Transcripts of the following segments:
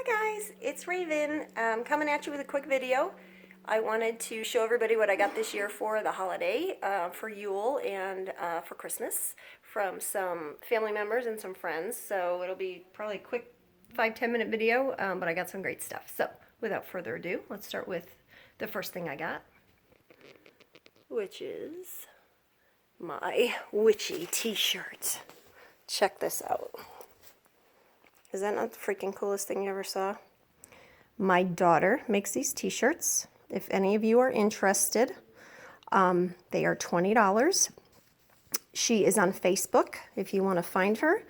Hi guys, it's Raven coming at you with a quick video. I wanted to show everybody what I got this year for the holiday, for Yule and for Christmas from some family members and some friends. So it'll be probably a quick 5-10 minute video, but I got some great stuff. So without further ado, let's start with the first thing I got, which is my witchy t-shirt. Check this out. Is that not the freaking coolest thing you ever saw? My daughter makes these t-shirts. If any of you are interested, they are $20. She is on Facebook, if you want to find her,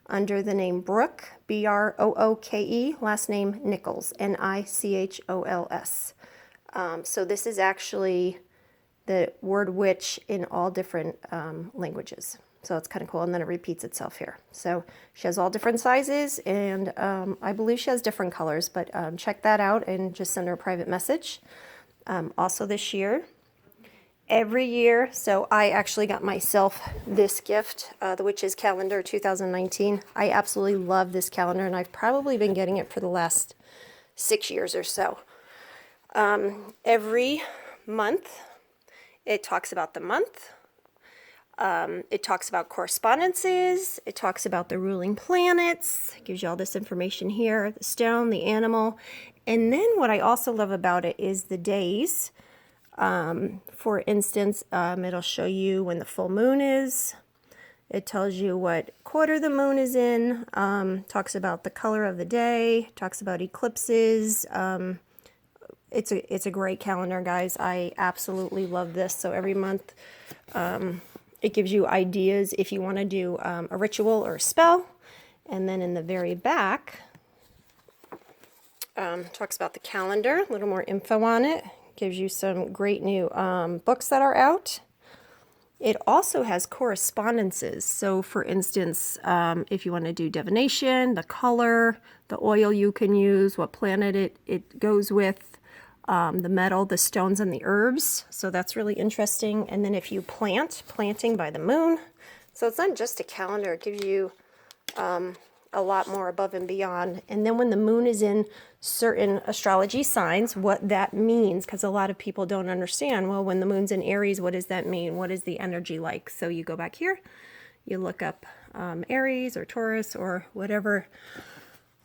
under the name Brooke, B-R-O-O-K-E, last name Nichols, N-I-C-H-O-L-S. So this is actually the word witch in all different languages. So it's kind of cool, and then it repeats itself here. So she has all different sizes, and I believe she has different colors, but check that out and just send her a private message. Also this year, every year, so I actually got myself this gift, the Witch's Calendar 2019. I absolutely love this calendar, and I've probably been getting it for the last 6 years or so. Every month, it talks about the month. It talks about correspondences, it talks about the ruling planets, it gives you all this information here, the stone, the animal, and then what I also love about it is the days. For instance, it'll show you when the full moon is, it tells you what quarter the moon is in, talks about the color of the day, talks about eclipses. It's a great calendar, guys. I absolutely love this. So every month, it gives you ideas if you want to do a ritual or a spell. And then in the very back, talks about the calendar, a little more info on it. Gives you some great new books that are out. It also has correspondences. So for instance, if you want to do divination, the color, the oil you can use, what planet it goes with, the metal, the stones, and the herbs. So that's really interesting. And then if you planting by the moon. So it's not just a calendar. It gives you a lot more above and beyond. And then when the moon is in certain astrology signs, what that means, because a lot of people don't understand, well, when the moon's in Aries, what does that mean? What is the energy like? So you go back here, you look up Aries or Taurus or whatever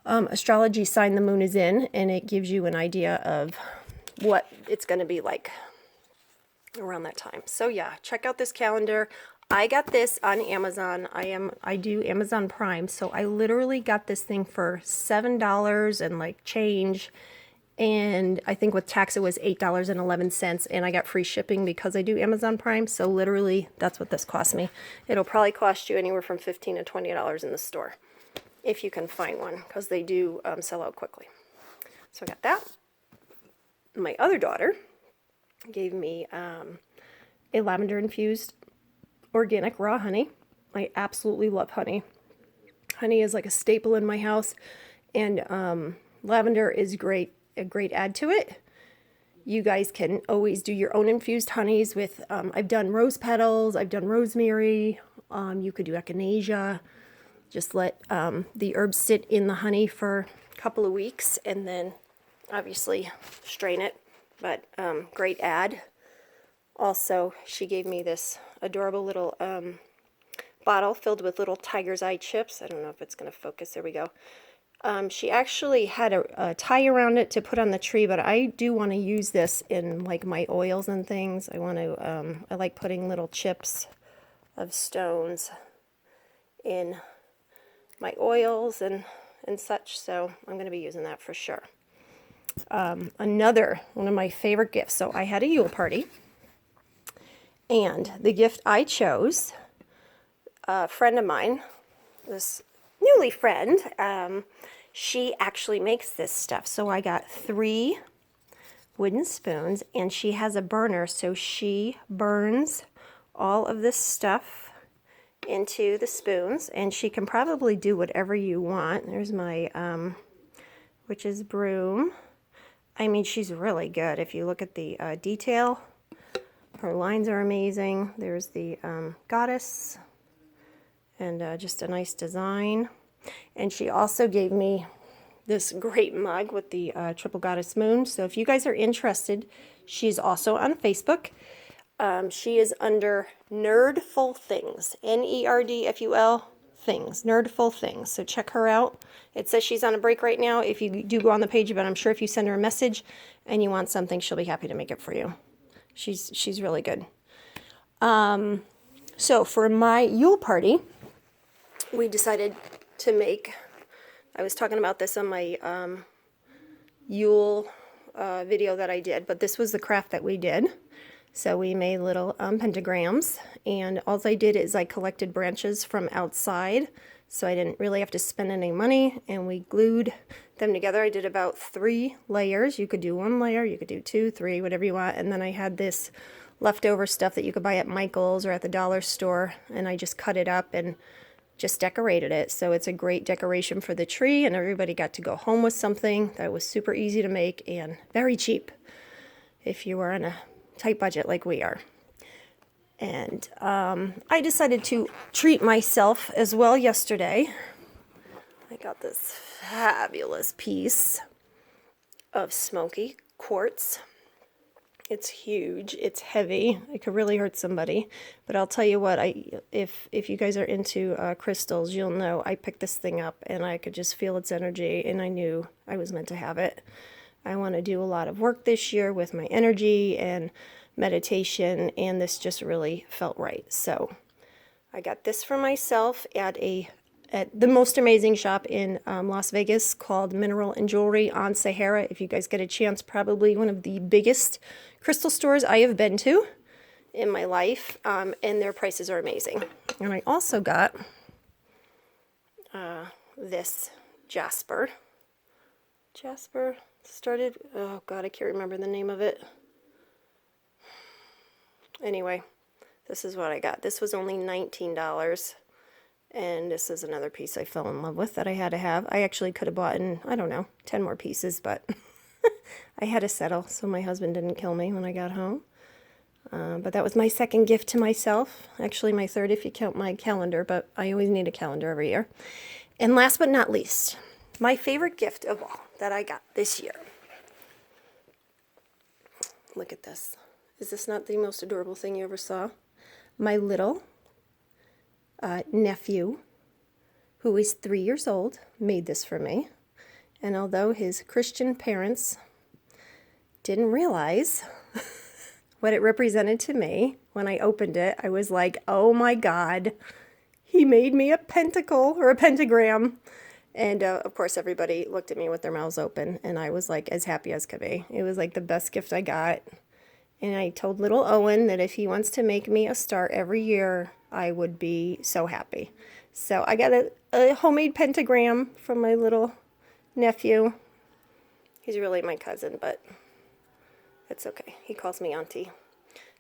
astrology sign the moon is in, and it gives you an idea of what it's going to be like around that time. So yeah, check out this calendar. I got this on Amazon. I do Amazon Prime, so I literally got this thing for $7 and like change, and I think with tax it was $8.11, and I got free shipping because I do Amazon Prime. So literally that's what this cost me. It'll probably cost you anywhere from $15 to $20 in the store if you can find one, because they do sell out quickly. So I got that. My other daughter gave me a lavender infused organic raw honey. I absolutely love honey. Honey is like a staple in my house, and lavender is great, a great add to it. You guys can always do your own infused honeys with, I've done rose petals, I've done rosemary, you could do echinacea. Just let the herbs sit in the honey for a couple of weeks, and then obviously strain it, but great add. Also, she gave me this adorable little bottle filled with little tiger's eye chips. I don't know if it's going to focus. There we go. She actually had a tie around it to put on the tree, but I do want to use this in like my oils and things. I like putting little chips of stones in my oils and such, so I'm going to be using that for sure. Another one of my favorite gifts. So I had a Yule party, and the gift I chose, a friend of mine, this newly friend, she actually makes this stuff. So I got 3 wooden spoons, and she has a burner, so she burns all of this stuff into the spoons, and she can probably do whatever you want. There's my witch's broom. I mean, she's really good. If you look at the detail, her lines are amazing. There's the goddess, and just a nice design. And she also gave me this great mug with the triple goddess moon. So if you guys are interested, she's also on Facebook. She is under Nerdful Things, Nerdful Things, Nerdful Things. So check her out. It says she's on a break right now if you do go on the page, but I'm sure if you send her a message and you want something, she'll be happy to make it for you. She's really good. So for my Yule party, we decided to make, I was talking about this on my Yule video that I did, but this was the craft that we did. So we made little pentagrams, and all I did is I collected branches from outside, so I didn't really have to spend any money, and we glued them together. I did about 3 layers. You could do 1 layer, you could do 2, 3, whatever you want, and then I had this leftover stuff that you could buy at Michael's or at the dollar store, and I just cut it up and just decorated it. So it's a great decoration for the tree, and everybody got to go home with something that was super easy to make and very cheap if you were on a tight budget like we are. And I decided to treat myself as well yesterday. I got this fabulous piece of smoky quartz. It's huge, it's heavy, it could really hurt somebody, but I'll tell you what, if you guys are into crystals, you'll know I picked this thing up and I could just feel its energy, and I knew I was meant to have it. I want to do a lot of work this year with my energy and meditation, and this just really felt right. So I got this for myself at the most amazing shop in Las Vegas called Mineral and Jewelry on Sahara. If you guys get a chance, probably one of the biggest crystal stores I have been to in my life, and their prices are amazing. And I also got this Jasper started, oh god, I can't remember the name of it. Anyway, this is what I got. This was only $19, and this is another piece I fell in love with that I had to have. I actually could have bought in, I don't know, 10 more pieces, but I had to settle so my husband didn't kill me when I got home. But that was my second gift to myself. Actually, my third if you count my calendar, but I always need a calendar every year. And last but not least, my favorite gift of all that I got this year. Look at this. Is this not the most adorable thing you ever saw? My little nephew, who is 3 years old, made this for me. And although his Christian parents didn't realize what it represented to me, when I opened it, I was like, oh my God, he made me a pentacle or a pentagram. And of course, everybody looked at me with their mouths open, and I was like as happy as could be. It was like the best gift I got. And I told little Owen that if he wants to make me a star every year, I would be so happy. So I got a homemade pentagram from my little nephew. He's really my cousin, but it's okay. He calls me auntie.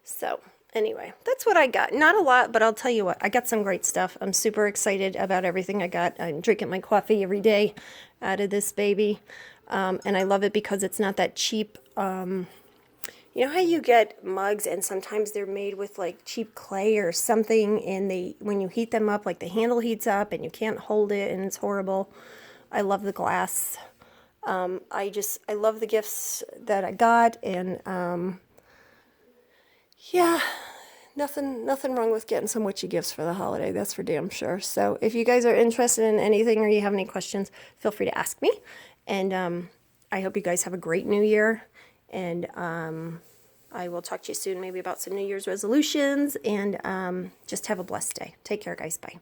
So anyway, that's what I got. Not a lot, but I'll tell you what, I got some great stuff. I'm super excited about everything I got. I'm drinking my coffee every day out of this baby. And I love it because it's not that cheap. You know how you get mugs and sometimes they're made with like cheap clay or something, and when you heat them up, like the handle heats up and you can't hold it and it's horrible. I love the glass. I love the gifts that I got, and yeah, nothing wrong with getting some witchy gifts for the holiday. That's for damn sure. So if you guys are interested in anything or you have any questions, feel free to ask me. And I hope you guys have a great new year. And I will talk to you soon, maybe about some New Year's resolutions, and just have a blessed day. Take care, guys. Bye.